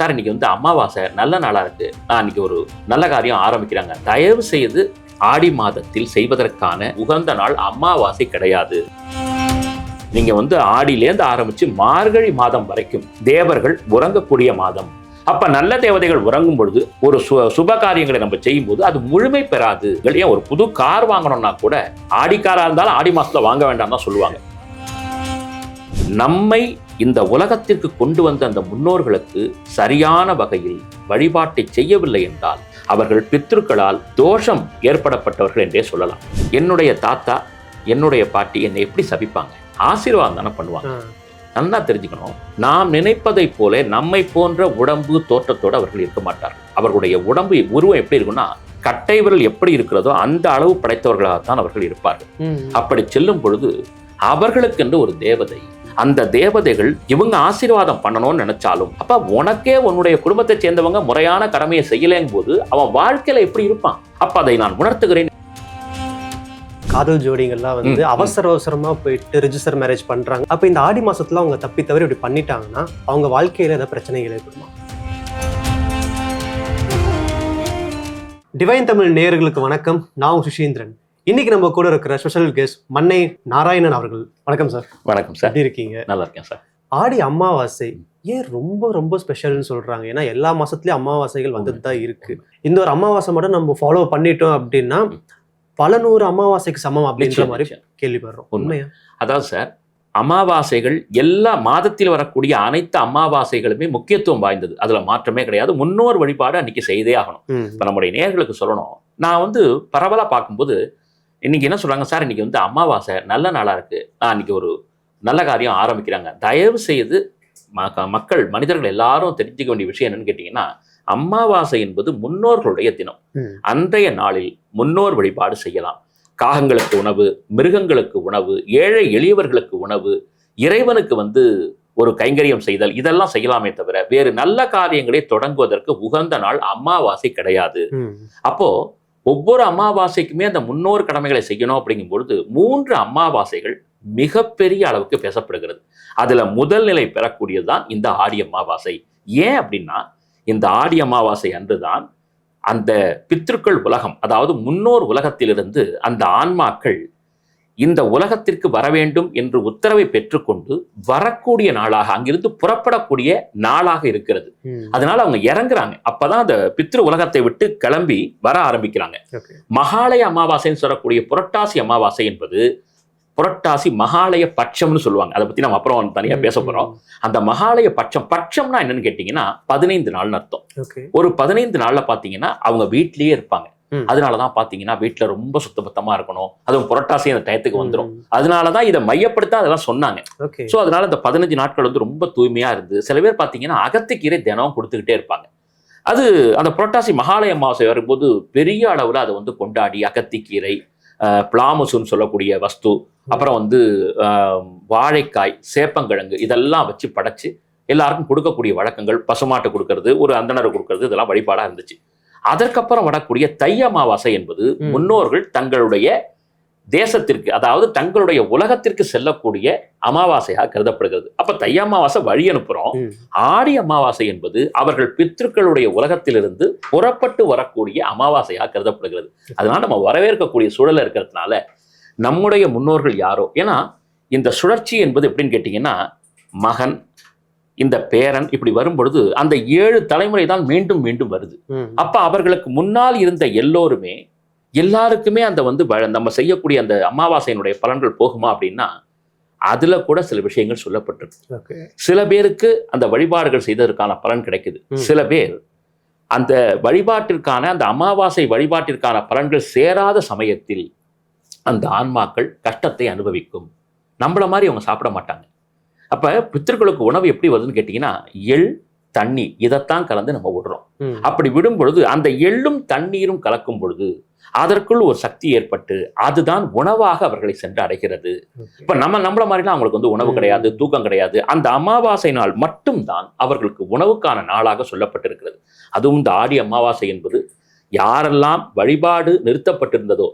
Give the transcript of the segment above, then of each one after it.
Sir இன்னைக்கு வந்து அமாவாசை நல்ல நாளா இருக்கு, இன்னைக்கு ஒரு நல்ல காரியம் ஆரம்பிக்கிறாங்க, தயவு செய்து ஆடி மாதத்தில் செய்வதற்கான உகந்த நாள் அமாவாசை கிடையாது. நீங்க வந்து ஆடியிலேருந்து ஆரம்பிச்சு மார்கழி மாதம் வரைக்கும் தேவர்கள் உறங்கக்கூடிய மாதம். அப்ப நல்ல தேவதைகள் உறங்கும் பொழுது ஒரு சுப காரியங்களை நம்ம செய்யும் போது அது முழுமை பெறாது. ஏன் ஒரு புது கார் வாங்கணும்னா கூட ஆடிக்காரா இருந்தாலும் ஆடி மாசத்துல வாங்க வேண்டாம் தான் சொல்லுவாங்க. நம்மை இந்த உலகத்திற்கு கொண்டு வந்த அந்த முன்னோர்களுக்கு சரியான வகையில் வழிபாட்டை செய்யவில்லை என்றால் அவர்கள் பித்ருக்களால் தோஷம் ஏற்படப்பட்டவர்கள் என்றே சொல்லலாம். என்னுடைய தாத்தா என்னுடைய பாட்டி என்னை எப்படி சபிப்பாங்க? ஆசீர்வாதம் தானே பண்ணுவாங்க. நல்லா தெரிஞ்சுக்கணும், நாம் நினைப்பதை போல நம்மை போன்ற உடம்பு தோற்றத்தோடு அவர்கள் இருக்க மாட்டார்கள். அவர்களுடைய உடம்பு உருவம் எப்படி இருக்குன்னா, கட்டை விரல் எப்படி இருக்கிறதோ அந்த அளவு படைத்தவர்களாகத்தான் அவர்கள் இருப்பார்கள். அப்படி செல்லும் பொழுது அவர்களுக்கு என்று ஒரு தேவதை, அந்த தேவதைகள் இவங்க ஆசீர்வாதம் பண்ணணும்னு நினைச்சாலும் அப்ப உனக்கே உன்னுடைய குடும்பத்தை சேர்ந்தவங்க முறையான கடமையை செய்யலேங்கும் போது அவன் வாழ்க்கையில எப்படி இருப்பான்? அப்ப அதை நான் உணர்த்துகிறேன். காதல் ஜோடிகள்லாம் வந்து அவசரமா போயிட்டு ரிஜிஸ்டர் மேரேஜ் பண்றாங்க. அப்ப இந்த ஆடி மாசத்துல அவங்க தப்பி தவிர இப்படி பண்ணிட்டாங்கன்னா அவங்க வாழ்க்கையில ஏதாவது பிரச்சனைகள் ஏற்படுமா? டிவைன் தமிழ் நேயர்களுக்கு வணக்கம். நான் சுஷீந்திரன். இன்னைக்கு நம்ம கூட இருக்கிற ஸ்பெஷல் கெஸ்ட் மன்னை நாராயணன் அவர்கள். வணக்கம் சார். வணக்கம் சார். எப்படி இருக்கீங்க? நல்லா இருக்கேன் சார். ஆடி அமாவாசை ஏன் ரொம்ப ரொம்ப ஸ்பெஷல்னு சொல்றாங்க? ஏன்னா எல்லா மாசத்துலயும் அமாவாசைகள் வந்துட்டு தான் இருக்கு. இந்த ஒரு அமாவாசை மட்டும் நம்ம ஃபாலோ பண்ணிட்டோம் அப்படின்னா பல நூறு அமாவாசைக்கு சமம் அப்படின்ற மாதிரி கேள்விப்படுறோம். உண்மையா? அதாவது சார், அமாவாசைகள் எல்லா மாதத்தில் வரக்கூடிய அனைத்து அமாவாசைகளுமே முக்கியத்துவம் வாய்ந்தது, அதுல மாற்றமே கிடையாது. முன்னோர் வழிபாடு அன்னைக்கு செய்தே ஆகணும். இப்ப நம்முடைய நேயர்களுக்கு சொல்லணும், நான் வந்து பரவலா பார்க்கும்போது இன்னைக்கு என்ன சொல்றாங்க, சார் இன்னைக்கு வந்து அமாவாசை நல்ல நாளா இருக்கு, இன்னைக்கு ஒரு நல்ல காரியம் ஆரம்பிக்கிறாங்க, தயவு செய்து மக்கள் மனிதர்கள் எல்லாரும் தெரிஞ்சுக்க வேண்டிய விஷயம் என்னன்னு கேட்டீங்கன்னா, அமாவாசை என்பது முன்னோர்களுடைய தினம். அன்றைய நாளில் முன்னோர் வழிபாடு செய்யலாம். காகங்களுக்கு உணவு, மிருகங்களுக்கு உணவு, ஏழை எளியவர்களுக்கு உணவு, இறைவனுக்கு வந்து ஒரு கைங்கரியம் செய்தல், இதெல்லாம் செய்யலாமே தவிர வேறு நல்ல காரியங்களை தொடங்குவதற்கு உகந்த நாள் அமாவாசை கிடையாது. அப்போ ஒவ்வொரு அமாவாசைக்குமே அந்த முன்னோர் கடமைகளை செய்யணும் அப்படிங்கும் பொழுது 3 அமாவாசைகள் மிகப்பெரிய அளவுக்கு பேசப்படுகிறது. அதுல முதல் நிலை பெறக்கூடியதுதான் இந்த ஆடி அமாவாசை. ஏன் அப்படின்னா, இந்த ஆடி அமாவாசை அன்றுதான் அந்த பித்ருக்கள் உலகம், அதாவது முன்னோர் உலகத்திலிருந்து அந்த ஆன்மாக்கள் இந்த உலகத்திற்கு வர வேண்டும் என்று உத்தரவை பெற்றுக்கொண்டு வரக்கூடிய நாளாக, அங்கிருந்து புறப்படக்கூடிய நாளாக இருக்கிறது. அதனால அவங்க இறங்குறாங்க. அப்பதான் அந்த பித்ரு உலகத்தை விட்டு கிளம்பி வர ஆரம்பிக்கிறாங்க. மகாலய அமாவாசைன்னு சொல்லக்கூடிய புரட்டாசி அமாவாசை என்பது புரட்டாசி மகாலய பட்சம்னு சொல்லுவாங்க. அதை பத்தி நம்ம அப்புறம் தனியா பேச போறோம். அந்த மகாலய பட்சம்னா என்னன்னு கேட்டீங்கன்னா 15 நாள்னு அர்த்தம். ஒரு 15 நாள்ல பாத்தீங்கன்னா அவங்க வீட்லயே இருப்பாங்க. அதனாலதான் பாத்தீங்கன்னா வீட்டுல ரொம்ப சுத்தபத்தமா இருக்கணும். அதுவும் புரட்டாசி அந்த டயத்துக்கு வந்துடும். அதனாலதான் இதை மையப்படுத்த அதெல்லாம் சொன்னாங்க. சோ அதனால இந்த 15 நாட்கள் வந்து ரொம்ப தூய்மையா இருந்து, சில பேர் பாத்தீங்கன்னா அகத்துக்கீரை தினம் கொடுத்துக்கிட்டே இருப்பாங்க. அது அந்த புரட்டாசி மகாலய அமாவாசை வரும்போது பெரிய அளவுல அதை வந்து கொண்டாடி அகத்திக்கீரை, பிளாமுசுன்னு சொல்லக்கூடிய வஸ்து, அப்புறம் வந்து வாழைக்காய், சேப்பங்கிழங்கு இதெல்லாம் வச்சு படைச்சு எல்லாருக்கும் கொடுக்கக்கூடிய வழக்கங்கள், பசுமாட்டை கொடுக்கறது, ஒரு அந்தணரை கொடுக்கறது, இதெல்லாம் வழிபாடா இருந்துச்சு. அதற்கப்புறம் வரக்கூடிய தை அமாவாசை என்பது முன்னோர்கள் தங்களுடைய தேசத்திற்கு, அதாவது தங்களுடைய உலகத்திற்கு செல்லக்கூடிய அமாவாசையாக கருதப்படுகிறது. அப்ப தை அமாவாசை வழி அனுப்புறோம். ஆடி அமாவாசை என்பது அவர்கள் பித்ருக்களுடைய உலகத்திலிருந்து புறப்பட்டு வரக்கூடிய அமாவாசையாக கருதப்படுகிறது. அதனால நம்ம வரவேற்கக்கூடிய சூழல் இருக்கிறதுனால நம்முடைய முன்னோர்கள் யாரோ, ஏன்னா இந்த சுழற்சி என்பது எப்படின்னு கேட்டீங்கன்னா, மகன், இந்த பேரன் இப்படி வரும் பொழுது அந்த 7 தலைமுறை தான் மீண்டும் மீண்டும் வருது. அப்ப அவர்களுக்கு முன்னால் இருந்த எல்லாருக்குமே அந்த வந்து நம்ம செய்யக்கூடிய அந்த அமாவாசையினுடைய பலன்கள் போகுமா அப்படின்னா அதுல கூட சில விஷயங்கள் சொல்லப்பட்டிருக்கு. சில பேருக்கு அந்த வழிபாடுகள் செய்ததற்கான பலன் கிடைக்குது. சில பேர் அந்த வழிபாட்டிற்கான, அந்த அமாவாசை வழிபாட்டிற்கான பலன்கள் சேராத சமயத்தில் அந்த ஆன்மாக்கள் கஷ்டத்தை அனுபவிக்கும். நம்மள மாதிரி அவங்க சாப்பிட மாட்டாங்க. அப்ப பித்ருக்களுக்கு உணவு எப்படி வருதுன்னு கேட்டீங்கன்னா, எள், தண்ணி இதைத்தான் கலந்து நம்ம விடுறோம். அப்படி விடும் பொழுது அந்த எள்ளும் தண்ணீரும் கலக்கும் பொழுது அதற்குள் ஒரு சக்தி ஏற்பட்டு அதுதான் உணவாக அவர்களை சென்று அடைகிறது. இப்ப நம்மள மாதிரிலாம் அவங்களுக்கு வந்து உணவு கிடையாது, தூக்கம் கிடையாது. அந்த அமாவாசை நாள் மட்டும்தான் அவர்களுக்கு உணவுக்கான நாளாக சொல்லப்பட்டிருக்கிறது. அதுவும் இந்த ஆடி அமாவாசை என்பது யாரெல்லாம் வழிபாடு நிறுத்தப்பட்டிருந்ததோ,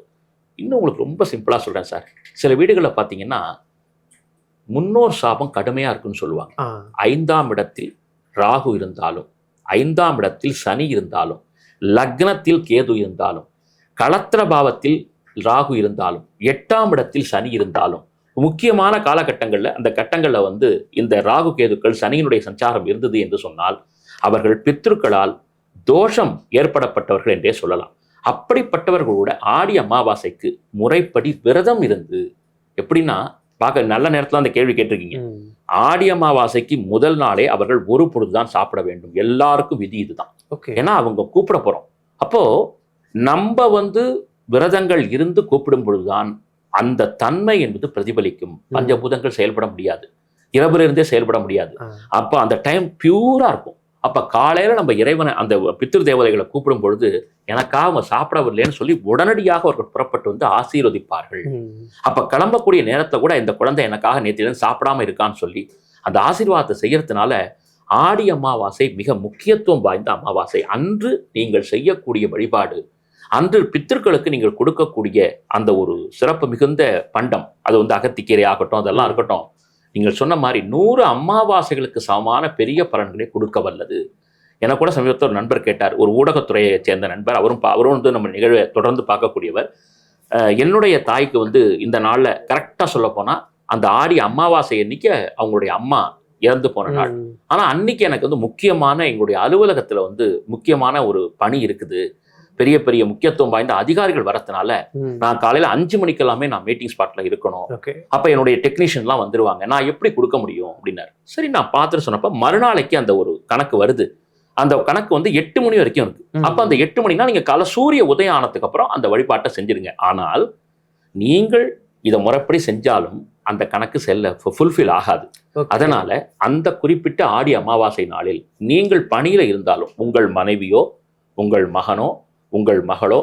இன்னும் உங்களுக்கு ரொம்ப சிம்பிளா சொல்றேன் சார், சில வீடுகளில் பார்த்தீங்கன்னா முன்னோர் சாபம் கடுமையா இருக்குன்னு சொல்லுவாங்க. 5ஆம் இடத்தில் ராகு இருந்தாலும் 5ஆம் இடத்தில் சனி இருந்தாலும், லக்னத்தில் கேது இருந்தாலும், களத்திர பாவத்தில் ராகு இருந்தாலும், 8ஆம் இடத்தில் சனி இருந்தாலும், முக்கியமான காலகட்டங்களில் அந்த கட்டங்களில் வந்து இந்த ராகு கேதுக்கள் சனியினுடைய சஞ்சாரம் இருந்தது என்று சொன்னால் அவர்கள் பித்ருக்களால் தோஷம் ஏற்படப்பட்டவர்கள் என்றே சொல்லலாம். அப்படிப்பட்டவர்களோட ஆடி அமாவாசைக்கு முறைப்படி விரதம் இருந்து, எப்படின்னா பார்க்க நல்ல நேரத்தில் அந்த கேள்வி கேட்டிருக்கீங்க. ஆடி அமாவாசைக்கு முதல் நாளே அவர்கள் ஒரு பொழுதுதான் சாப்பிட வேண்டும். எல்லாருக்கும் விதி இதுதான். ஏன்னா அவங்க கூப்பிட போறோம். அப்போ நம்ம வந்து விரதங்கள் இருந்து கூப்பிடும் பொழுதுதான் அந்த தன்மை என்பது பிரதிபலிக்கும். பஞ்சபூதங்கள் செயல்பட முடியாது, இரவுல இருந்தே செயல்பட முடியாது. அப்ப அந்த டைம் பியூரா இருக்கும். அப்ப காலையில நம்ம இறைவனை அந்த பித்ரு தேவதைகளை கூப்பிடும் பொழுது எனக்காக அவங்க சாப்பிட வரலன்னு சொல்லி உடனடியாக அவர்கள் புறப்பட்டு வந்து ஆசீர்வதிப்பார்கள். அப்ப கிளம்பக்கூடிய நேரத்தை கூட இந்த குழந்தை எனக்காக நேற்றிலிருந்து சாப்பிடாம இருக்கான்னு சொல்லி அந்த ஆசீர்வாதத்தை செய்யறதுனால ஆடி அமாவாசை மிக முக்கியத்துவம் வாய்ந்த அமாவாசை. அன்று நீங்கள் செய்யக்கூடிய வழிபாடு, அன்று பித்திருக்களுக்கு நீங்கள் கொடுக்கக்கூடிய அந்த ஒரு சிறப்பு மிகுந்த பண்டம், அது வந்து அகத்திக்கீரை ஆகட்டும், அதெல்லாம் இருக்கட்டும், நீங்கள் சொன்ன மாதிரி 100 அமாவாசைகளுக்கு சமமான பெரிய பலன்களை கொடுக்க வல்லது. எனக்கு கூட சமீபத்தில் ஒரு நண்பர் கேட்டார், ஒரு ஊடகத்துறையை சேர்ந்த நண்பர், அவரும் வந்து நம்ம நிகழ்வை தொடர்ந்து பார்க்கக்கூடியவர். என்னுடைய தாய்க்கு வந்து இந்த நாளில் கரெக்டாக சொல்ல போனால் அந்த ஆடி அமாவாசை அன்னைக்கு அவங்களுடைய அம்மா இறந்து போன நாள். ஆனால் அன்னைக்கு எனக்கு வந்து முக்கியமான எங்களுடைய அலுவலகத்தில் வந்து முக்கியமான ஒரு பணி இருக்குது, பெரிய பெரிய முக்கியத்துவம் வாய்ந்த அதிகாரிகள் வரதுனால நான் காலையில 5 மணிக்கெல்லாமே நான் மீட்டிங் ஸ்பாட்ல இருக்கணும். அப்ப என்னுடைய டெக்னீஷியன்லாம் வந்துருவாங்க, நான் எப்படி கொடுக்க முடியும் அப்படின்னாரு. சரி, நான் பார்த்துட்டு சொன்னப்ப மறுநாளைக்கு அந்த ஒரு கணக்கு வருது. அந்த கணக்கு வந்து 8 மணி வரைக்கும் இருக்கு. அப்ப அந்த 8 மணினா நீங்க காலை சூரிய உதயம் ஆனதுக்கு அப்புறம் அந்த வழிபாட்டை செஞ்சிருங்க. ஆனால் நீங்கள் இதை முறைப்படி செஞ்சாலும் அந்த கணக்கு ஃபுல்ஃபில் ஆகாது. அதனால அந்த குறிப்பிட்ட ஆடி அமாவாசை நாளில் நீங்கள் பணியில இருந்தாலும் உங்கள் மனைவியோ உங்கள் மகனோ உங்கள் மகளோ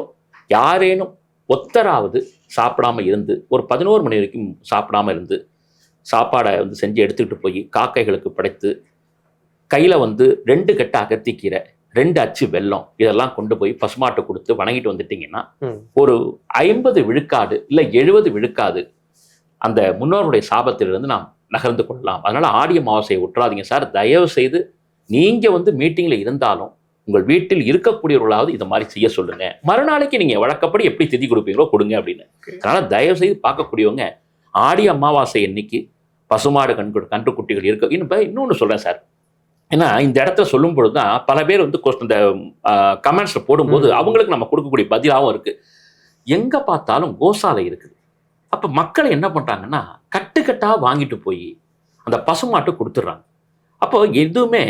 யாரேனும் ஒத்தராவது சாப்பிடாம இருந்து ஒரு 11 மணி வரைக்கும் சாப்பிடாம இருந்து சாப்பாடை வந்து செஞ்சு எடுத்துக்கிட்டு போய் காக்கைகளுக்கு படைத்து கையில் வந்து 2 கட்டு அகத்திக்கீரை, 2 அச்சு வெல்லம் இதெல்லாம் கொண்டு போய் பசுமாட்டை கொடுத்து வணங்கிட்டு வந்துட்டீங்கன்னா ஒரு 50 விழுக்காடு இல்லை 70 விழுக்காடு அந்த முன்னோருடைய சாபத்திலிருந்து நாம் நகர்ந்து கொள்ளலாம். அதனால ஆடி அமாவாசையை விட்டுறாதீங்க சார். தயவு செய்து நீங்க வந்து மீட்டிங்ல இருந்தாலும் உங்கள் வீட்டில் இருக்கக்கூடியவர்களாவது இதை மாதிரி செய்ய சொல்லுங்க. மறுநாளைக்கு நீங்க வழக்கப்படி எப்படி திதி கொடுப்பீங்களோ கொடுங்க அப்படின்னு. அதனால தயவு செய்து பார்க்கக்கூடியவங்க ஆடி அமாவாசை அன்னைக்கு பசுமாடு கன்றுக்குட்டிகள் இருக்கு. இன்னொன்று சொல்றேன் சார், ஏன்னா இந்த இடத்துல சொல்லும் பொழுதுதான் பல பேர் வந்து இந்த கமெண்ட்ஸ்ல போடும்போது அவங்களுக்கு நம்ம கொடுக்கக்கூடிய பதிலாகவும் இருக்கு. எங்க பார்த்தாலும் கோசாலை இருக்குது. அப்ப மக்கள் என்ன பண்றாங்கன்னா கட்டுக்கட்டா வாங்கிட்டு போய் அந்த பசுமாட்டு கொடுத்துட்றாங்க. அப்போ எதுவுமே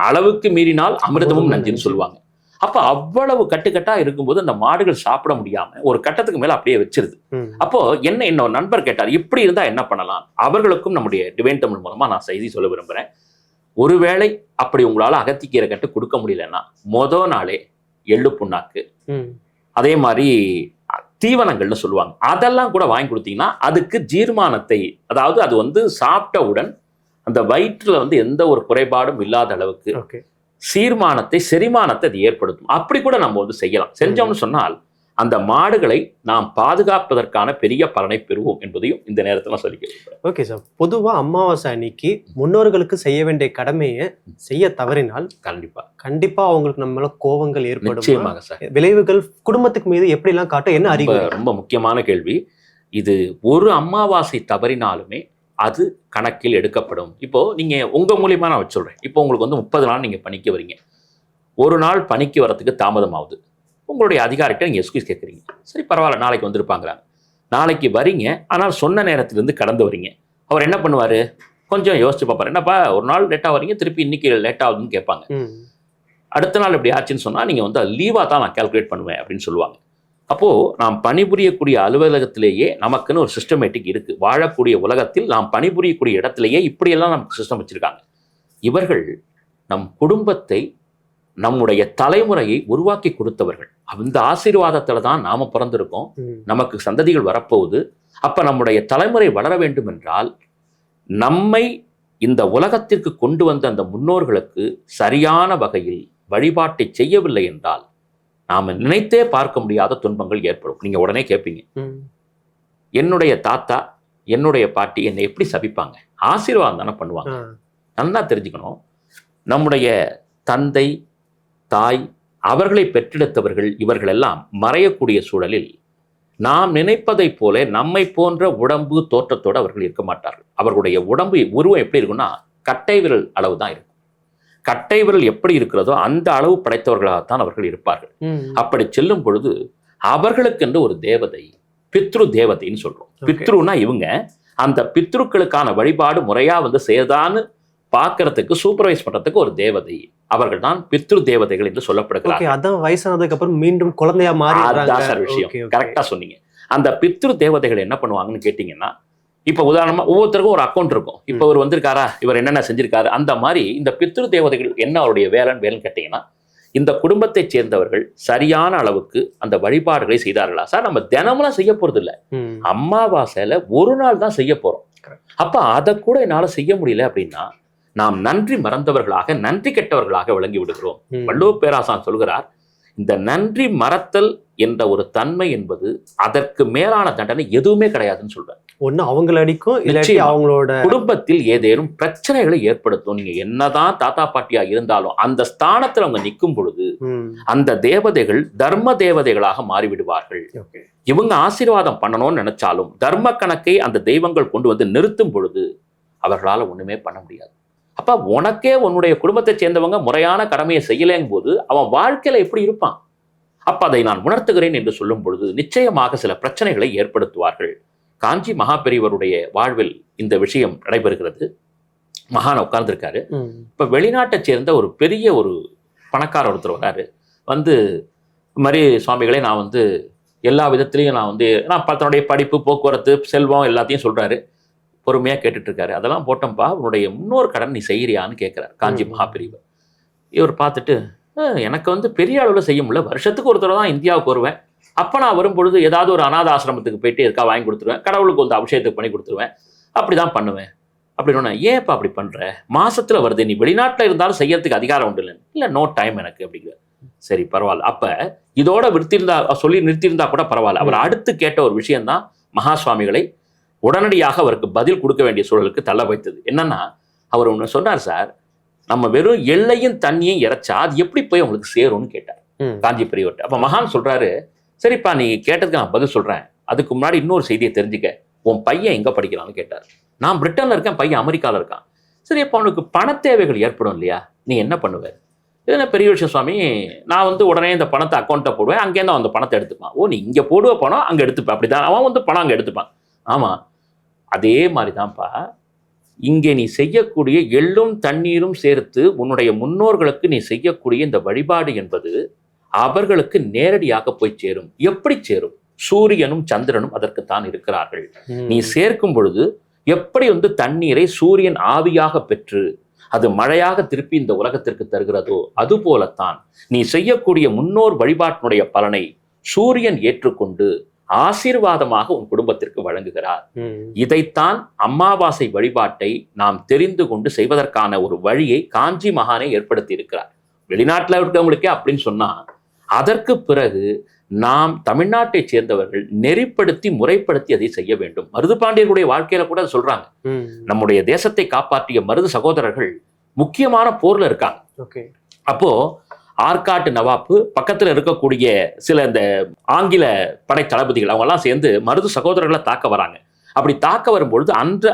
அளவுக்கு மீறினால் அமிர்தமும் நஞ்சுன்னு சொல்லுவாங்க. அப்ப அவ்வளவு கட்டுக்கட்டா இருக்கும்போது அந்த மாடுகள் சாப்பிட முடியாம ஒரு கட்டத்துக்கு மேல அப்படியே வச்சிருது. அப்போ என்னோட நண்பர் கேட்டார், இப்படி இருந்தா என்ன பண்ணலாம்? அவர்களுக்கும் நம்முடைய டிவைன் தமிழ் மூலமா நான் செய்தி சொல்ல விரும்புறேன். ஒருவேளை அப்படி உங்களால அகத்திக்கீரை கட்டு கொடுக்க முடியலன்னா மொதல் நாளே எள்ளு புண்ணாக்கு, அதே மாதிரி தீவனங்கள்னு சொல்லுவாங்க, அதெல்லாம் கூட வாங்கி கொடுத்தீங்கன்னா அதுக்கு ஜீர்மானத்தை, அதாவது அது வந்து சாப்பிட்டவுடன் அந்த வயிற்றுல வந்து எந்த ஒரு குறைபாடும் இல்லாத அளவுக்கு சீர்மானத்தை, செரிமானத்தை அது ஏற்படுத்தும். அப்படி கூட நம்ம வந்து செய்யலாம். செஞ்சோம்னு சொன்னால் அந்த மாடுகளை நாம் பாதுகாப்பதற்கான பெரிய பலனை பெறுவோம் என்பதையும் இந்த நேரத்தில் சொல்லிக்கிறேன். ஓகே சார், பொதுவா அமாவாசை அன்னைக்கு முன்னோர்களுக்கு செய்ய வேண்டிய கடமையை செய்ய தவறினால் கண்டிப்பா அவங்களுக்கு நம்ம கோபங்கள் ஏற்படும். நிச்சயமாக சார். விளைவுகள் குடும்பத்துக்கு மீது எப்படி எல்லாம் காட்டும், என்ன அறிவு? ரொம்ப முக்கியமான கேள்வி இது. ஒரு அமாவாசை தவறினாலுமே அது கணக்கில் எடுக்கப்படும். இப்போ நீங்க உங்க மூலியமா நான் சொல்றேன், இப்போ உங்களுக்கு வந்து 30 நாள் நீங்க பணிக்கு வரீங்க, ஒரு நாள் பணிக்கு வரதுக்கு தாமதம் ஆகுது. உங்களுடைய அதிகாரிகிட்ட நீங்க எக்ஸ்கியூஸ் கேட்குறீங்க. சரி பரவாயில்ல, நாளைக்கு வந்திருப்பாங்கிறாங்க. நாளைக்கு வரீங்க, ஆனால் சொன்ன நேரத்திலிருந்து கடந்து வரீங்க. அவர் என்ன பண்ணுவாரு? கொஞ்சம் யோசிச்சு பார்ப்பாரு. என்னப்பா ஒரு நாள் லேட்டாக வரீங்க, திருப்பி இன்னைக்கு லேட் ஆகுதுன்னு கேட்பாங்க. அடுத்த நாள் இப்படி ஆச்சுன்னு சொன்னா நீங்க வந்து லீவா தான் நான் கால்குலேட் பண்ணுவேன் அப்படின்னு சொல்லுவாங்க. அப்போ நாம் பணிபுரியக்கூடிய அலுவலகத்திலேயே நமக்குன்னு ஒரு சிஸ்டமேட்டிக் இருக்கு. வாழக்கூடிய உலகத்தில் நாம் பணிபுரியக்கூடிய இடத்திலேயே இப்படியெல்லாம் நமக்கு சிஸ்டம் வச்சிருக்காங்க. இவர்கள் நம் குடும்பத்தை, நம்முடைய தலைமுறையை உருவாக்கி கொடுத்தவர்கள். அந்த ஆசீர்வாதத்துல தான் நாம பிறந்திருக்கோம். நமக்கு சந்ததிகள் வரப்போகுது. அப்ப நம்முடைய தலைமுறை வளர வேண்டும் என்றால் நம்மை இந்த உலகத்திற்கு கொண்டு வந்த அந்த முன்னோர்களுக்கு சரியான வகையில் வழிபாட்டை செய்யவில்லை என்றால் நாம நினைத்தே பார்க்க முடியாத துன்பங்கள் ஏற்படும். நீங்க உடனே கேட்பீங்க, என்னுடைய தாத்தா என்னுடைய பாட்டி என்னை எப்படி சபிப்பாங்க? ஆசீர்வாதம் தானே பண்ணுவாங்க. நல்லா தெரிஞ்சுக்கணும், நம்முடைய தந்தை, தாய், அவர்களை பெற்றெடுத்தவர்கள் இவர்கள் எல்லாம் மறையக்கூடிய சூழலில் நாம் நினைப்பதைப் போல நம்மை போன்ற உடம்பு தோற்றத்தோடு அவர்கள் இருக்க மாட்டார்கள். அவர்களுடைய உடம்பு உருவம் எப்படி இருக்குன்னா கட்டை விரல் அளவு தான் இருக்கும். கட்டை விரல் எப்படி இருக்கிறதோ அந்த அளவு படைத்தவர்களாகத்தான் அவர்கள் இருப்பார்கள். அப்படி செல்லும் பொழுது அவர்களுக்கென்று ஒரு தேவதை, பித்ரு தேவதைன்னு சொல்றோம். பித்ருன்னா இவங்க அந்த பித்ருக்களுக்கான வழிபாடு முறையா வந்து செய்தான்னு பார்க்கறதுக்கு சூப்பர்வைஸ் பண்றதுக்கு ஒரு தேவதை. அவர்கள் தான் பித்ரு தேவதைகள் என்று சொல்லப்படுகிறார்கள். அதான் வயசானதுக்கு அப்புறம் மீண்டும் குழந்தையா மாறி சார் விஷயம் கரெக்டா சொன்னீங்க. அந்த பித்ரு தேவதைகள் என்ன பண்ணுவாங்கன்னு கேட்டீங்கன்னா, இப்ப உதாரணமா ஒவ்வொருத்தருக்கும் ஒரு அக்கௌண்ட் இருக்கும். இப்ப இவர் வந்திருக்காரா, இவர் என்னென்ன செஞ்சிருக்காரு, அந்த மாதிரி இந்த பித்ரு தேவதைகள் என்ன அவருடைய வேலைன்னு கேட்டீங்கன்னா, இந்த குடும்பத்தை சேர்ந்தவர்கள் சரியான அளவுக்கு அந்த வழிபாடுகளை செய்தார்களா? சார் நம்ம தினமும் செய்ய போறது இல்லை, அமாவாசையில ஒரு நாள் தான் செய்ய போறோம். அப்ப அதை கூட என்னால செய்ய முடியல அப்படின்னா நாம் நன்றி மறந்தவர்களாக, நன்றி கெட்டவர்களாக விளங்கி விடுகிறோம். வள்ளுவ பேராசான் சொல்கிறார், இந்த நன்றி மறத்தல் என்ற ஒரு தன்மை என்பது அதற்கு மேலான தண்டனை எதுவுமே கிடையாதுன்னு சொல்றார். ஒண்ணு அவங்களை அடிக்கும், இல்லாட்டி அவங்களோட குடும்பத்தில் ஏதேனும் பிரச்சனைகளை ஏற்படுத்தும். நீங்க என்னதான் தாத்தா பாட்டியா இருந்தாலும் அந்த ஸ்தானத்தில் அவங்க நிற்கும் பொழுது அந்த தேவதைகள் தர்ம தேவதைகளாக மாறிவிடுவார்கள். இவங்க ஆசீர்வாதம் பண்ணணும்னு நினைச்சாலும் தர்ம கணக்கை அந்த தெய்வங்கள் கொண்டு வந்து நிறுத்தும் பொழுது அவர்களால் ஒண்ணுமே பண்ண முடியாது. அப்ப உனக்கே உன்னுடைய குடும்பத்தை சேர்ந்தவங்க முறையான கடமையை செய்யலைங்கும் போது அவன் வாழ்க்கையில எப்படி இருப்பான்? அப்ப அதை நான் உணர்த்துகிறேன் என்று சொல்லும் பொழுது நிச்சயமாக சில பிரச்சனைகளை ஏற்படுத்துவார்கள். காஞ்சி மகா பெரியவருடைய வாழ்வில் இந்த விஷயம் நடைபெறுகிறது. மகான் உட்கார்ந்துருக்காரு. இப்ப வெளிநாட்டை சேர்ந்த ஒரு பெரிய ஒரு பணக்கார ஒருத்தர் வராரு. வந்து மாதிரி சுவாமிகளே, நான் வந்து எல்லா விதத்திலையும் நான் தன்னுடைய படிப்பு, போக்குவரத்து, செல்வம் எல்லாத்தையும் சொல்றாரு. பொறுமையா கேட்டுட்டு இருக்காரு. அதெல்லாம் போட்டோம்ப்பா, உன்னுடைய முன்னோர் கடன் நீ செய்யறியான்னு கேட்கிறார் காஞ்சி மகா பெரியவர். இவர் பார்த்துட்டு, எனக்கு வந்து பெரிய அளவில் செய்ய முடியல, வருஷத்துக்கு ஒரு தடவை தான் இந்தியாவுக்கு வருவேன். அப்போ நான் வரும்பொழுது ஏதாவது ஒரு அநாத ஆசிரமத்துக்கு போயிட்டு இருக்கா வாங்கி கொடுத்துருவேன், கடவுளுக்கு வந்து அபிஷேகத்துக்கு பண்ணி கொடுத்துருவேன், அப்படிதான் பண்ணுவேன். அப்படின்னு ஏன்ப்பா அப்படி பண்ற, மாசத்துல வருது, நீ வெளிநாட்டில் இருந்தாலும் செய்யறதுக்கு அதிகாரம் உண்டு இல்லை, நோ டைம் எனக்கு அப்படிங்கிற. சரி பரவாயில்ல, அப்ப இதோட நிறுத்தியிருந்தா கூட பரவாயில்ல. அவர் அடுத்து கேட்ட ஒரு விஷயம்தான் மகா சுவாமிகளை உடனடியாக அவருக்கு பதில் கொடுக்க வேண்டிய சூழலுக்கு தள்ள வைத்தது. என்னன்னா, அவர் ஒன்று சொன்னார், சார் நம்ம வெறும் எள்ளையும் தண்ணியும் இறைச்சா அது எப்படி போய் உங்களுக்கு சேரும்னு கேட்டார் காஞ்சி பெரியவர்கிட்ட. அப்ப மகான் சொல்றாரு, சரிப்பா நீ கேட்டதுக்கு நான் பதில் சொல்றேன், அதுக்கு முன்னாடி இன்னொரு செய்தியை தெரிஞ்சுக்க, உன் பையன் எங்க படிக்கிறான்னு கேட்டார். நான் பிரிட்டன்ல இருக்கேன், பையன் அமெரிக்கால இருக்கான். சரி, அப்போ அவனுக்கு பண தேவைகள் ஏற்படும் இல்லையா, நீ என்ன பண்ணுவார்? இது என்ன பெரிய விஷயம் சுவாமி, நான் வந்து உடனே இந்த பணத்தை அக்கௌண்ட்டை போடுவேன், அங்கேருந்து அந்த பணத்தை எடுத்துப்பான். ஓ, நீ இங்க போடுவ பணம் அங்க எடுத்துப்பான், அப்படிதான் அவன் வந்து பணம் அங்க எடுத்துப்பான். ஆமா, அதே மாதிரிதான்ப்பா இங்கே நீ செய்யக்கூடிய எள்ளும் தண்ணீரும் சேர்த்து உன்னுடைய முன்னோர்களுக்கு நீ செய்யக்கூடிய இந்த வழிபாடு என்பது அவர்களுக்கு நேரடியாக போய் சேரும். எப்படி சேரும்? சூரியனும் சந்திரனும் அதற்குத்தான் இருக்கிறார்கள். நீ சேர்க்கும் பொழுது எப்படி வந்து தண்ணீரை சூரியன் ஆவியாக பெற்று அது மழையாக திருப்பி இந்த உலகத்திற்கு தருகிறதோ அது போலத்தான் நீ செய்யக்கூடிய முன்னோர் வழிபாட்டினுடைய பலனை சூரியன் ஏற்றுக்கொண்டு ஆசீர்வாதமாக உன் குடும்பத்திற்கு வழங்குகிறார். இதைத்தான் அமாவாசை வழிபாட்டை நாம் தெரிந்து கொண்டு செய்வதற்கான ஒரு வழியை காஞ்சி மகானே ஏற்படுத்தி இருக்கிறார். வெளிநாட்டில் இருக்கவங்களுக்கே அப்படின்னு சொன்னா, அதற்கு பிறகு நாம் தமிழ்நாட்டை சேர்ந்தவர்கள் நெறிப்படுத்தி முறைப்படுத்தி அதை செய்ய வேண்டும். மருது பாண்டியர்களுடைய வாழ்க்கையில கூட சொல்றாங்க, நம்முடைய தேசத்தை காப்பாற்றிய மருது சகோதரர்கள் முக்கியமான போர்ல இருக்காங்க. அப்போ ஆற்காட்டு நவாப்பு பக்கத்தில் இருக்கக்கூடிய சில இந்த ஆங்கில படை தளபதிகள் அவங்கெல்லாம் சேர்ந்து மருது சகோதரர்களை தாக்க வராங்க. அப்படி தாக்க வரும்பொழுது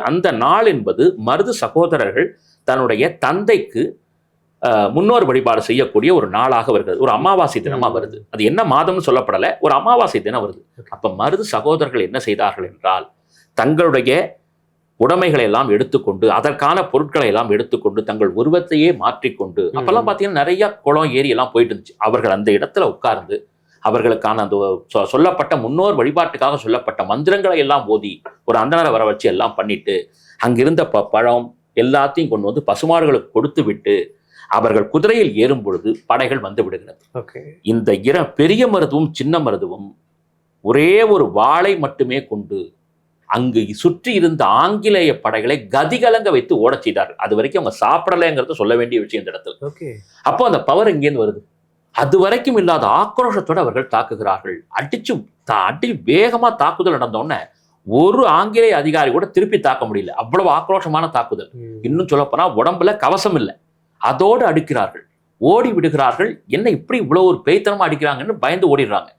அந்த நாள் என்பது மருது சகோதரர்கள் தன்னுடைய தந்தைக்கு முன்னோர் வழிபாடு செய்யக்கூடிய ஒரு நாளாக வருகிறது. ஒரு அமாவாசை தினமா வருது. அது என்ன மாதம்னு சொல்லப்படலை, ஒரு அமாவாசை தினம் வருது. அப்ப மருது சகோதரர்கள் என்ன செய்தார்கள் என்றால், தங்களுடைய உடைமைகளை எல்லாம் எடுத்துக்கொண்டு, அதற்கான பொருட்களை எல்லாம் எடுத்துக்கொண்டு, தங்கள் உருவத்தையே மாற்றிக்கொண்டு, அப்பெல்லாம் பார்த்தீங்கன்னா நிறைய குளம் ஏரி எல்லாம் போயிட்டு இருந்துச்சு. அவர்கள் அந்த இடத்துல உட்கார்ந்து அவர்களுக்கான அந்த சொல்லப்பட்ட முன்னோர் வழிபாட்டுக்காக சொல்லப்பட்ட மந்திரங்களை எல்லாம் ஓதி ஒரு அந்தனரை வர வச்சு எல்லாம் பண்ணிட்டு அங்கிருந்த பழம் எல்லாத்தையும் கொண்டு வந்து பசுமாடுகளுக்கு கொடுத்து விட்டு அவர்கள் குதிரையில் ஏறும் பொழுது படைகள் வந்து விடுகிறது. இந்த பெரிய மருதுவும் சின்ன மருதுவும் ஒரே ஒரு வாளை மட்டுமே கொண்டு அங்கு சுற்றி இருந்த ஆங்கிலேய படைகளை கதிகலங்க வைத்து ஓடச் செய்தார்கள். அது வரைக்கும் அவங்க சாப்பிடலைங்கிறத சொல்ல வேண்டிய விஷயம் இந்த இடத்துல. அப்போ அந்த பவர் எங்கேருந்து வருது? அது வரைக்கும் இல்லாத ஆக்ரோஷத்தோடு அவர்கள் தாக்குகிறார்கள். அடி வேகமா தாக்குதல் நடந்தோடனே ஒரு ஆங்கிலேய அதிகாரி கூட திருப்பி தாக்க முடியல. அவ்வளவு ஆக்ரோஷமான தாக்குதல். இன்னும் சொல்ல போனா உடம்புல கவசம் இல்லை, அதோடு அடுக்கிறார்கள். ஓடி விடுகிறார்கள். என்ன இப்படி இவ்வளவு ஒரு பேய்த்தனமா அடிக்கிறாங்கன்னு பயந்து ஓடிடுறாங்க.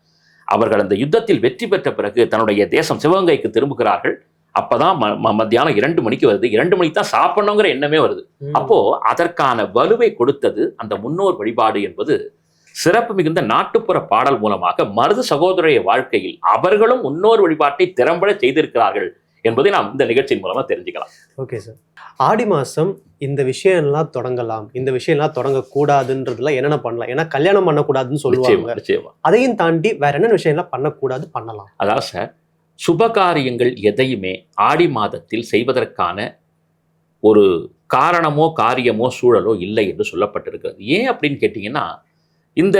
அவர்கள் அந்த யுத்தத்தில் வெற்றி பெற்ற பிறகு தன்னுடைய தேசம் சிவகங்கைக்கு திரும்புகிறார்கள். அப்பதான் மத்தியானம் 2 மணிக்கு வருது. 2 மணிக்கு தான் சாப்பிடணுங்கிற எண்ணமே வருது. அப்போ அதற்கான வலுவை கொடுத்தது அந்த முன்னோர் வழிபாடு என்பது சிறப்பு மிகுந்த நாட்டுப்புற பாடல் மூலமாக மருது சகோதரிய வாழ்க்கையில் அவர்களும் முன்னோர் வழிபாட்டை திறம்பட செய்திருக்கிறார்கள் என்பதை நாம் இந்த நிகழ்ச்சியின் மூலமா தெரிஞ்சுக்கலாம். Okay sir. ஆடி மாசம் இந்த விஷயம்லாம் தொடங்கலாம், இந்த விஷயம்லாம் தொடங்கக்கூடாதுன்றதுலாம் என்னென்ன பண்ணலாம்? ஏன்னா கல்யாணம் பண்ணக்கூடாதுன்னு சொல்லுவாங்க. நிச்சயமா. அதையும் தாண்டி வேற என்ன விஷயம்லாம் பண்ணக்கூடாது, பண்ணலாம்? அதாவது சார், சுபகாரியங்கள் எதையுமே ஆடி மாதத்தில் செய்வதற்கான ஒரு காரணமோ காரியமோ சூழலோ இல்லை என்று சொல்லப்பட்டிருக்கிறது. ஏன் அப்படின்னு கேட்டீங்கன்னா, இந்த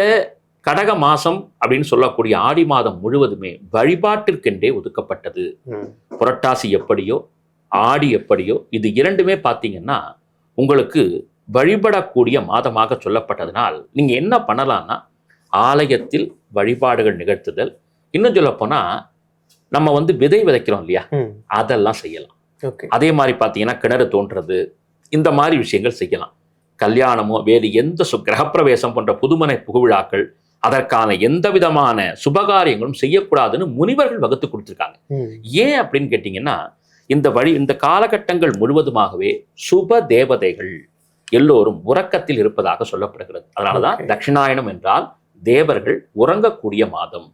கடக மாசம் அப்படின்னு சொல்லக்கூடிய ஆடி மாதம் முழுவதுமே வழிபாட்டிற்கென்றே ஒதுக்கப்பட்டது. புரட்டாசி எப்படியோ ஆடி எப்படியோ இது இரண்டுமே பார்த்தீங்கன்னா உங்களுக்கு வழிபடக்கூடிய மாதமாக சொல்லப்பட்டதனால் நீங்க என்ன பண்ணலாம்னா, ஆலயத்தில் வழிபாடுகள் நிகழ்த்துதல், இன்னும் சொல்ல போனா நம்ம விதை விதைக்கிறோம் இல்லையா, அதெல்லாம் செய்யலாம். அதே மாதிரி பார்த்தீங்கன்னா கிணறு தோன்றது, இந்த மாதிரி விஷயங்கள் செய்யலாம். கல்யாணமோ வேறு எந்த கிரகப்பிரவேசம் போன்ற புதுமனை புகுவிழாக்கள், அதற்கான எந்த விதமான சுபகாரியங்களும் செய்யக்கூடாதுன்னு முனிவர்கள் வகுத்து கொடுத்துருக்காங்க. ஏன் அப்படின்னு கேட்டீங்கன்னா, இந்த காலகட்டங்கள் முழுவதுமாகவே சுப தேவதைகள் எல்லோரும் உறக்கத்தில் இருப்பதாக சொல்லப்படுகிறது. அதனாலதான் தட்சிணாயனம் என்றால் தேவர்கள் உறங்கக்கூடிய மாதம்.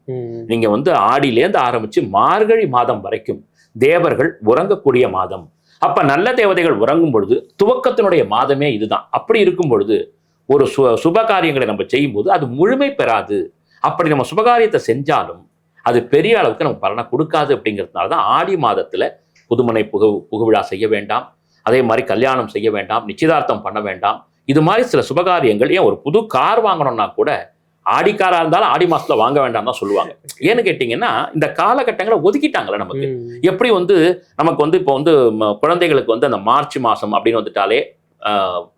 நீங்க ஆடியிலேருந்து ஆரம்பிச்சு மார்கழி மாதம் வரைக்கும் தேவர்கள் உறங்கக்கூடிய மாதம். அப்ப நல்ல தேவதைகள் உறங்கும் பொழுது துவக்கத்தினுடைய மாதமே இதுதான். அப்படி இருக்கும் பொழுது ஒரு சுப காரியங்களை நம்ம செய்யும் போது அது முழுமை பெறாது. அப்படி நம்ம சுபகாரியத்தை செஞ்சாலும் அது பெரிய அளவுக்கு நமக்கு பலனை கொடுக்காது. அப்படிங்கிறதுனாலதான் ஆடி மாதத்துல புதுமனை புகுவிழா செய்ய வேண்டாம், அதே மாதிரி கல்யாணம் செய்ய வேண்டாம், நிச்சயதார்த்தம் பண்ண வேண்டாம். இது மாதிரி சில சுபகாரியங்கள், ஏன் ஒரு புது கார் வாங்கணும்னா கூட ஆடிக்காரா இருந்தாலும் ஆடி மாசத்துல வாங்க வேண்டாம் தான் சொல்லுவாங்க. ஏன்னு கேட்டீங்கன்னா, இந்த காலகட்டங்களை ஒதுக்கிட்டாங்களே நமக்கு. எப்படி நமக்கு இப்போ குழந்தைகளுக்கு அந்த மார்ச் மாசம் அப்படின்னு வந்துட்டாலே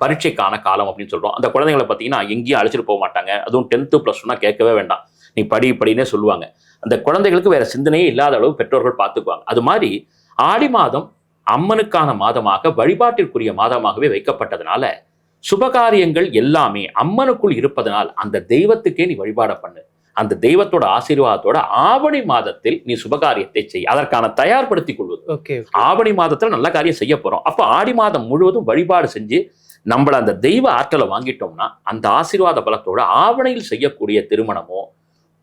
பரீட்சைக்கான காலம் அப்படின்னு சொல்றோம். அந்த குழந்தைங்களை பார்த்தீங்கன்னா எங்கேயும் அழைச்சிட்டு போக மாட்டாங்க. அதுவும் 10th +1 கேட்கவே வேண்டாம், நீ படினே சொல்லுவாங்க. அந்த குழந்தைகளுக்கு வேற சிந்தனையே இல்லாத அளவு பெற்றோர்கள் பார்த்துக்குவாங்க. அது மாதிரி ஆடி மாதம் அம்மனுக்கான மாதமாக, வழிபாட்டிற்குரிய மாதமாகவே வைக்கப்பட்டதுனால சுபகாரியங்கள் எல்லாமே அம்மனுக்குள் இருப்பதனால் அந்த தெய்வத்துக்கே நீ வழிபாட பண்ணு. அந்த தெய்வத்தோட ஆசீர்வாதத்தோட ஆவணி மாதத்தில் நீ சுபகாரியத்தை செய். அதற்கான தயார்படுத்திக் கொள்வது. ஆவணி மாதத்துல நல்ல காரியம் செய்ய போறோம். அப்ப ஆடி மாதம் முழுவதும் வழிபாடு செஞ்சு நம்மள அந்த தெய்வ ஆற்றலை வாங்கிட்டோம்னா அந்த ஆசீர்வாத பலத்தோட ஆவணியில் செய்யக்கூடிய திருமணமோ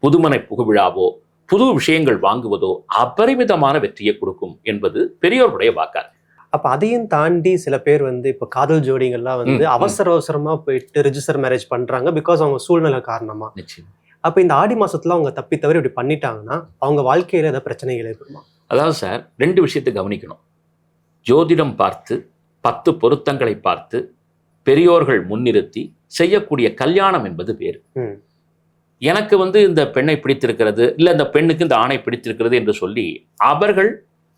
புதுமனை புகுவிழாவோ புது விஷயங்கள் வாங்குவதோ அபரிமிதமான வெற்றியை கொடுக்கும் என்பது பெரியோருடைய வாக்கார். அப்ப அதையும் தாண்டி சில பேர் இப்ப காதல் ஜோடிகள்லாம் அவசரமா போயிட்டு ரிஜிஸ்டர் மேரேஜ் பண்றாங்க, பிகாஸ் அவங்க சூழ்நிலை காரணமா. அப்ப இந்த ஆடி மாசத்துல அவங்க தப்பி தவிர இப்படி பண்ணிட்டாங்கன்னா அவங்க வாழ்க்கையில ஏதாவது பிரச்சனைகள் ஏற்படுமா? அதாவது சார், 2 விஷயத்தை கவனிக்கணும். ஜோதிடம் பார்த்து 10 பொருத்தங்களை பார்த்து பெரியோர்கள் முன்னிறுத்தி செய்யக்கூடிய கல்யாணம் என்பது வேறு. எனக்கு இந்த பெண்ணை பிடித்திருக்கிறது, இல்ல இந்த பெண்ணுக்கு இந்த ஆணை பிடித்திருக்கிறது என்று சொல்லி அவர்கள்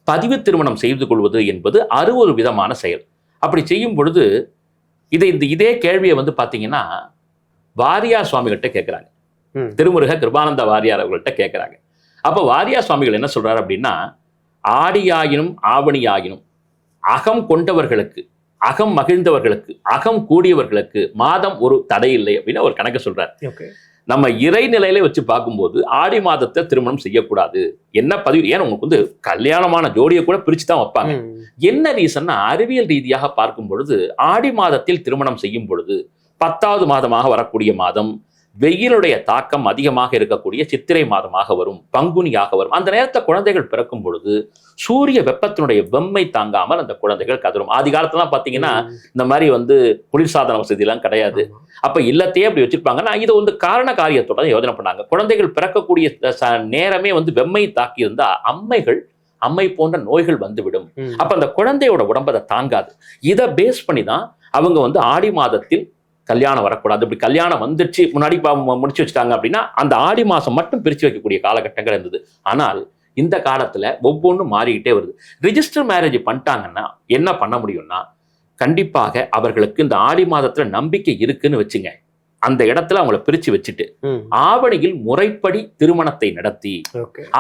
பதிவு திருமணம் செய்து கொள்வது என்பது ஒரு விதமான செயல். அப்படி செய்யும் பொழுது இதே கேள்வியை பாத்தீங்கன்னா வாரியார் சுவாமிகள்கிட்ட கேட்கிறாங்க. திருமுருக கிருபானந்த வாரியார் அவர்கள்ட்ட கேட்கிறாங்க. அப்ப வாரியார் சுவாமிகள் என்ன சொல்றாரு அப்படின்னா, ஆடியாயினும் ஆவணியாயினும் அகம் கொண்டவர்களுக்கு, அகம் மகிழ்ந்தவர்களுக்கு, அகம் கூடியவர்களுக்கு மாதம் ஒரு தடை இல்லை அப்படின்னு ஒரு கணக்கு சொல்றாரு. நம்ம இறை நிலையில வச்சு பார்க்கும்போது ஆடி மாதத்தை திருமணம் செய்யக்கூடாது. என்ன பதிவு, ஏன் உங்களுக்கு கல்யாணமான ஜோடியை கூட பிரிச்சு தான் வைப்பாங்க. என்ன ரீசன்னா, அறிவியல் ரீதியாக பார்க்கும் பொழுது ஆடி மாதத்தில் திருமணம் செய்யும் பொழுது 10வது மாதமாக வரக்கூடிய மாதம், வெயிலுடைய தாக்கம் அதிகமாக இருக்கக்கூடிய சித்திரை மாதமாக வரும், பங்குனியாக வரும். அந்த நேரத்தை குழந்தைகள் பிறக்கும் பொழுது சூரிய வெப்பத்தினுடைய வெம்மை தாங்காமல் அந்த குழந்தைகள் கதரும். ஆதி காலத்துலாம் பார்த்தீங்கன்னா இந்த மாதிரி குளிர்சாதன வசதி எல்லாம் கிடையாது. அப்ப இல்லத்தையே அப்படி வச்சிருப்பாங்கன்னா இது காரண காரியத்தோட யோசனை பண்ணாங்க. குழந்தைகள் பிறக்கக்கூடிய நேரமே வெம்மை தாக்கி இருந்தா அம்மை போன்ற நோய்கள் வந்துவிடும். அப்ப அந்த குழந்தையோட உடம்பு அதை தாங்காது. இதை பேஸ் பண்ணி தான் அவங்க ஆடி மாதத்தில் கல்யாணம் வரக்கூடாது. இப்படி கல்யாணம் வந்துச்சு முன்னாடி முடிச்சு வச்சுட்டாங்க அப்படின்னா அந்த ஆடி மாசம் மட்டும் பிரிச்சு வைக்கக்கூடிய காலகட்டங்கள் இருந்தது. ஆனால் இந்த காலத்துல ஒவ்வொன்றும் மாறிக்கிட்டே வருது. ரிஜிஸ்டர் மேரேஜ் பண்ணிட்டாங்கன்னா என்ன பண்ண முடியும்னா, கண்டிப்பாக அவர்களுக்கு இந்த ஆடி மாதத்துல நம்பிக்கை இருக்குன்னு வச்சுங்க, அந்த இடத்துல அவங்கள பிரிச்சு வச்சுட்டு ஆவணியில் முறைப்படி திருமணத்தை நடத்தி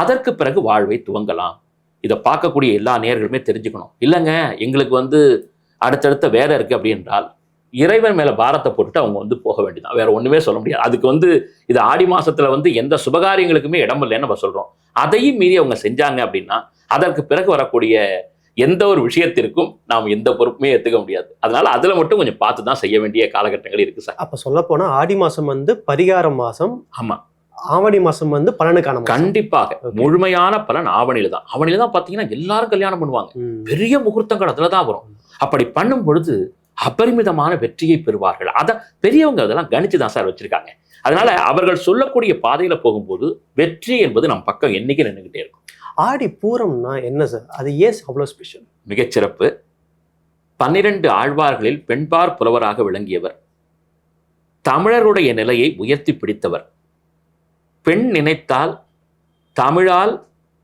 அதற்கு பிறகு வாழ்வை துவங்கலாம். இதை பார்க்கக்கூடிய எல்லா நேயர்களுமே தெரிஞ்சுக்கணும். இல்லைங்க எங்களுக்கு அடுத்தடுத்த வேலை இருக்கு அப்படி என்றால் இறைவன் மேல பாரத்தை போட்டுட்டு அவங்க வந்து போக வேண்டியதான். வேற ஒண்ணுமே சொல்ல முடியாது. அதுக்கு வந்து இது ஆடி மாசத்துல வந்து எந்த சுபகாரியங்களுக்குமே இடம் இல்லைன்னு நம்ம சொல்றோம். அதையும் மீறி அவங்க செஞ்சாங்க அப்படின்னா அதற்கு பிறகு வரக்கூடிய எந்த ஒரு விஷயத்திற்கும் நாம் எந்த பொறுப்புமே ஏத்துக்க முடியாது. அதனால அதுல மட்டும் கொஞ்சம் பார்த்து தான் செய்ய வேண்டிய காலகட்டங்கள் இருக்கு சார். அப்ப சொல்ல போனா ஆடி மாசம் வந்து பரிகார மாசம், ஆமா, ஆவணி மாசம் வந்து பலனுக்கான மாசம். கண்டிப்பாக முழுமையான பலன் ஆவணியில தான். ஆவணியில தான் பாத்தீங்கன்னா எல்லாரும் கல்யாணம் பண்ணுவாங்க. பெரிய முகூர்த்தங்கள் அதுலதான் வரும். அப்படி பண்ணும் பொழுது அபரிமிதமான வெற்றியை பெறுவார்கள். அத பெரியவங்க அதெல்லாம் கணிச்சுதான் சார் வச்சிருக்காங்க. அதனால அவர்கள் சொல்லக்கூடிய பாதையில போகும்போது வெற்றி என்பது நம் பக்கம் என்னைக்கு நின்றுகிட்டே இருக்கும். ஆடி பூரம்னா என்ன சார்? அது ஏன் அவ்வளவு ஸ்பெஷல்? மிகச்சிறப்பு. 12 ஆழ்வார்களில் பெண்பார் புலவராக விளங்கியவர், தமிழருடைய நிலையை உயர்த்தி பிடித்தவர், பெண் நினைத்தால் தமிழால்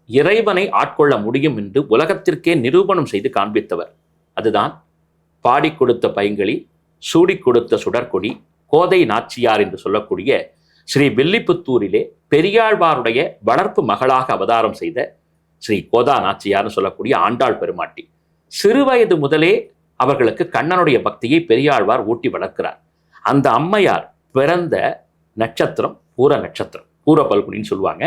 இறைவனை ஆட்கொள்ள முடியும் என்று உலகத்திற்கே நிரூபணம் செய்து காண்பித்தவர். அதுதான் பாடி கொடுத்த பைங்களி, சூடி கொடுத்த சுடற்கொடி, கோதை நாச்சியார் என்று சொல்லக்கூடிய ஸ்ரீ வில்லிபுத்தூரிலே பெரியாழ்வாருடைய வளர்ப்பு மகளாக அவதாரம் செய்த ஸ்ரீ கோதா நாச்சியார்னு சொல்லக்கூடிய ஆண்டாள் பெருமாட்டி. சிறுவயது முதலே அவர்களுக்கு கண்ணனுடைய பக்தியை பெரியாழ்வார் ஊட்டி வளர்க்கிறார். அந்த அம்மையார் பிறந்த நட்சத்திரம் பூர நட்சத்திரம், பூர பல்குனின்னு சொல்லுவாங்க.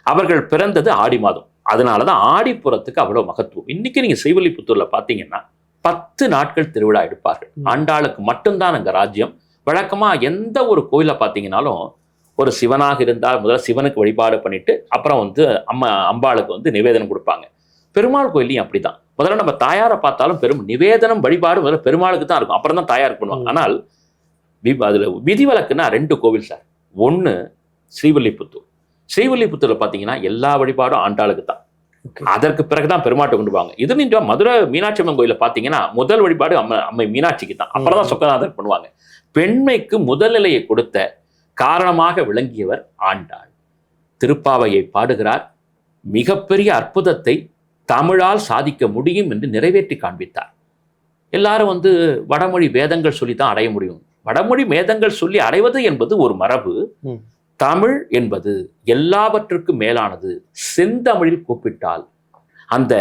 அவர்கள் பிறந்தது ஆடி மாதம். அதனாலதான் ஆடிப்புறத்துக்கு அவ்வளவு மகத்துவம். இன்னைக்கு நீங்க ஸ்ரீவில்லிபுத்தூர்ல பாத்தீங்கன்னா 10 நாட்கள் திருவிழா எடுப்பார்கள். ஆண்டாளுக்கு மட்டும்தான் அங்க ராஜ்யம். வழக்கமா எந்த ஒரு கோயில பாத்தீங்கன்னாலும் ஒரு சிவனாக இருந்தால் முதல்ல சிவனுக்கு வழிபாடு பண்ணிட்டு அப்புறம் வந்து அம்பாளுக்கு வந்து நிவேதனம் கொடுப்பாங்க. பெருமாள் கோயிலையும் அப்படிதான். முதல்ல நம்ம தாயாரை பார்த்தாலும் நிவேதனம் வழிபாடு முதல்ல பெருமாளுக்கு தான் இருக்கும், அப்புறம் தான் தாயாருக்கு பண்ணுவாங்க. ஆனால் அதுல விதிவிலக்குன்னா 2 கோவில் சார். ஒண்ணு ஸ்ரீவில்லிபுத்தூர். ஸ்ரீவில்லிபுத்தூர்ல பாத்தீங்கன்னா எல்லா வழிபாடும் ஆண்டாளுக்கு தான். அதற்கு பிறகுதான் பெருமாட்டை கொண்டு போவாங்க. இது நீங்க மதுரை மீனாட்சி அம்மன் கோயில பாத்தீங்கன்னா முதல் வழிபாடு அம்மை மீனாட்சிக்கு தான், அப்புறம் தான் சொக்கநாதர் பண்ணுவாங்க. பெண்மைக்கு முதல் நிலையை கொடுத்த காரணமாக விளங்கியவர் ஆண்டாள். திருப்பாவையை பாடுகிறார். மிகப்பெரிய அற்புதத்தை தமிழால் சாதிக்க முடியும் என்று நிறைவேற்றி காண்பித்தார். எல்லாரும் வந்து வடமொழி வேதங்கள் சொல்லி தான் அடைய முடியும். வடமொழி வேதங்கள் சொல்லி அடைவது என்பது ஒரு மரபு. தமிழ் என்பது எல்லாவற்றுக்கும் மேலானது. செந்தமிழில் கூப்பிட்டால் அந்த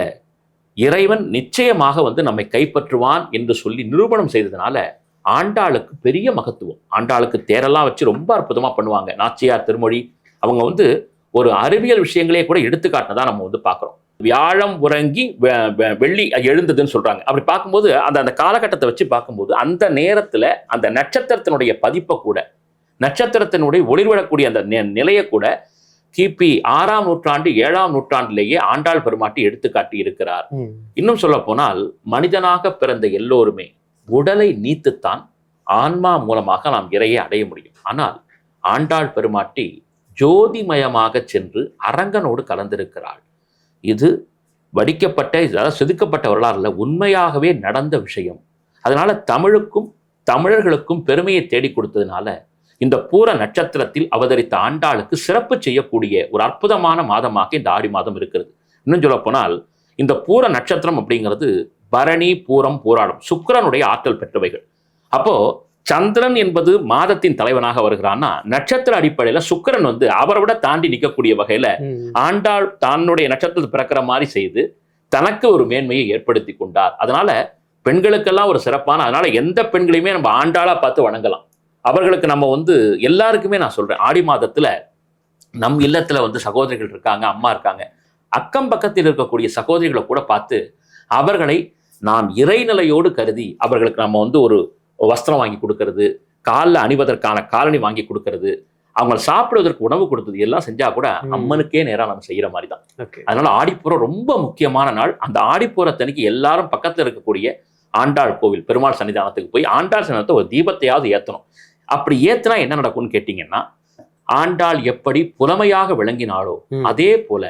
இறைவன் நிச்சயமாக வந்து நம்மை கைப்பற்றுவான் என்று சொல்லி நிரூபணம் செய்ததுனால ஆண்டாளுக்கு பெரிய மகத்துவம். ஆண்டாளுக்கு தேரெல்லாம் வச்சு ரொம்ப அற்புதமா பண்ணுவாங்க. நாச்சியார் திருமொழி அவங்க வந்து ஒரு அறிவியல் விஷயங்களே கூட எடுத்துக்காட்டினதா நம்ம வந்து பார்க்குறோம். வியாழம் உறங்கி வெள்ளி எழுந்ததுன்னு சொல்றாங்க. அப்படி பார்க்கும்போது அந்த காலகட்டத்தை வச்சு பார்க்கும்போது அந்த நேரத்துல அந்த நட்சத்திரத்தினுடைய பதிப்பை கூட, நட்சத்திரத்தினுடைய ஒளிர்விடக்கூடிய அந்த நிலையை கூட கிபி 6ஆம் நூற்றாண்டு 7ஆம் நூற்றாண்டிலேயே ஆண்டாள் பெருமாட்டி எடுத்துக்காட்டி இருக்கிறார். இன்னும் சொல்ல போனால் மனிதனாக பிறந்த எல்லோருமே உடலை நீத்துத்தான் ஆன்மா மூலமாக நாம் இறையை அடைய முடியும். ஆனால் ஆண்டாள் பெருமாட்டி ஜோதிமயமாக சென்று அரங்கனோடு கலந்திருக்கிறாள். இது வடிக்கப்பட்ட, செதுக்கப்பட்ட வரலாறுல உண்மையாகவே நடந்த விஷயம். அதனால தமிழுக்கும் தமிழர்களுக்கும் பெருமையை தேடி கொடுத்ததுனால இந்த பூர நட்சத்திரத்தில் அவதரித்த ஆண்டாளுக்கு சிறப்பு செய்யக்கூடிய ஒரு அற்புதமான மாதமாக இந்த ஆடி மாதம் இருக்கிறது. இன்னும் சொல்ல போனால் இந்த பூர நட்சத்திரம் அப்படிங்கிறது பரணி, பூரம், பூராடம் சுக்கிரனுடைய ஆற்றல் பெற்றவைகள். அப்போ சந்திரன் என்பது மாதத்தின் தலைவனாக வருகிறான்னா நட்சத்திர அடிப்படையில சுக்கிரன் வந்து அவரை விட தாண்டி நிற்கக்கூடிய வகையில ஆண்டாள் தன்னுடைய நட்சத்திரத்தை பிறக்கிற மாதிரி செய்து தனக்கு ஒரு மேன்மையை ஏற்படுத்தி கொண்டார். அதனால பெண்களுக்கெல்லாம் ஒரு சிறப்பான, அதனால எந்த பெண்களையுமே நம்ம ஆண்டாளா பார்த்து வணங்கலாம். அவர்களுக்கு நம்ம வந்து எல்லாருக்குமே நான் சொல்றேன், ஆடி மாதத்துல நம் இல்லத்துல வந்து சகோதரிகள் இருக்காங்க, அம்மா இருக்காங்க, அக்கம் பக்கத்தில் இருக்கக்கூடிய சகோதரிகளை கூட பார்த்து அவர்களை நாம் இறைநிலையோடு கருதி அவர்களுக்கு நம்ம வந்து ஒரு வஸ்திரம் வாங்கி கொடுக்கறது, காலில் அணிவதற்கான காலணி வாங்கி கொடுக்கறது, அவங்களை சாப்பிடுவதற்கு உணவு கொடுத்தது எல்லாம் செஞ்சா கூட அம்மனுக்கே நேரம் நம்ம செய்யற மாதிரி தான். அதனால ஆடிப்பூரம் ரொம்ப முக்கியமான நாள். அந்த ஆடிப்பூரத்தன்னைக்கு எல்லாரும் பக்கத்துல இருக்கக்கூடிய ஆண்டாள் கோவில் பெருமாள் சன்னிதானத்துக்கு போய் ஆண்டாள் சன்னிதானத்தை ஒரு தீபத்தையாவது ஏற்றணும். அப்படி ஏத்துனா என்ன நடக்கும்னு கேட்டீங்கன்னா, ஆண்டாள் எப்படி புலமையாக விளங்கினாலோ அதே போல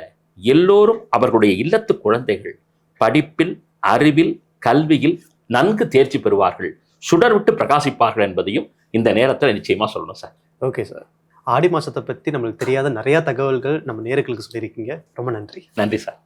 எல்லோரும் அவர்களுடைய இல்லத்து குழந்தைகள் படிப்பில், அறிவில், கல்வியில் நன்கு தேர்ச்சி பெறுவார்கள், சுடர் விட்டு பிரகாசிப்பார்கள் என்பதையும் இந்த நேரத்தில் நிச்சயமா சொல்லணும் சார். ஓகே சார், ஆடி மாசத்தை பத்தி நம்மளுக்கு தெரியாத நிறைய தகவல்கள் நம்ம நேயர்களுக்கு சொல்லியிருக்கீங்க. ரொம்ப நன்றி. நன்றி சார்.